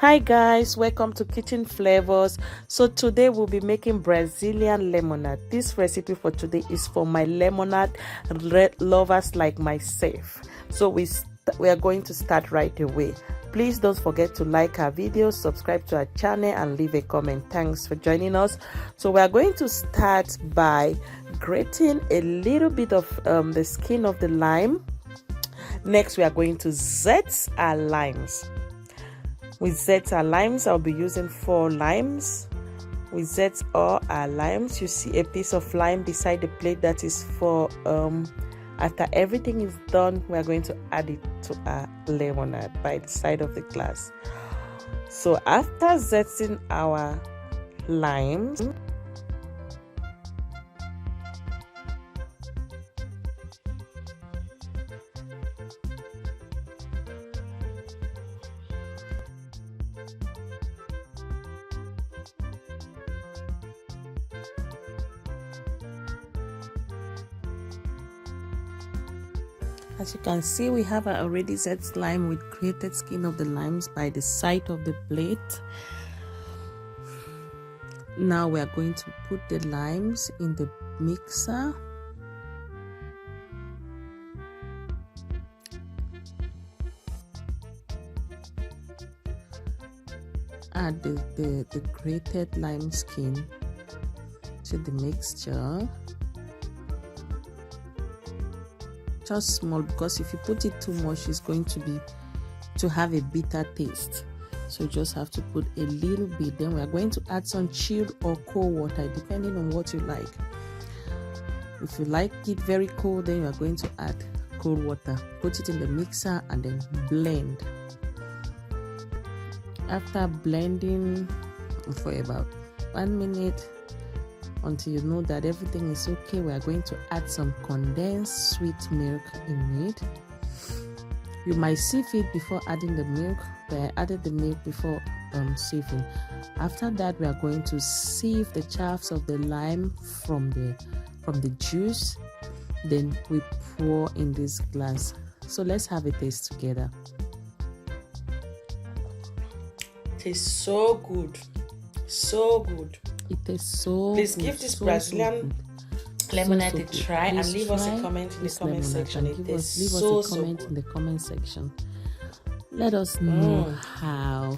Hi guys, welcome to Kitchen Flavors. So today we'll be making Brazilian lemonade. This recipe for today is for my lemonade lovers like myself. So we are going to start right away. Please don't forget to like our videos, subscribe to our channel, and leave a comment. Thanks for joining us. So we are going to start by grating a little bit of the skin of the lime. Next, we are going to zest our limes. With zest our limes, I'll be using 4 limes. We zest all our limes. You see a piece of lime beside the plate that is for after everything is done, we are going to add it to our lemonade by the side of the glass. So after zesting our limes, as you can see, we have our already zest lime with grated skin of the limes by the side of the plate. Now we are going to put the limes in the mixer. Add the grated lime skin to the mixture. Just small, because if you put it too much, it's going to have a bitter taste. So you just have to put a little bit. Then we are going to add some chilled or cold water depending on what you like. If you like it very cold, then you are going to add cold water. Put it in the mixer and then blend. After blending for about 1 minute, until you know that everything is okay, we are going to add some condensed sweet milk in it. You might sieve it before adding the milk, but I added the milk before sieving. After that, we are going to sieve the chaffs of the lime from the juice. Then we pour in this glass. So let's have a taste together. It tastes so good, so good. It tastes so Please good, give this Brazilian lemonade a try and leave us a comment in the comment section. It tastes so good. Leave us a comment in the comment section. Let us know how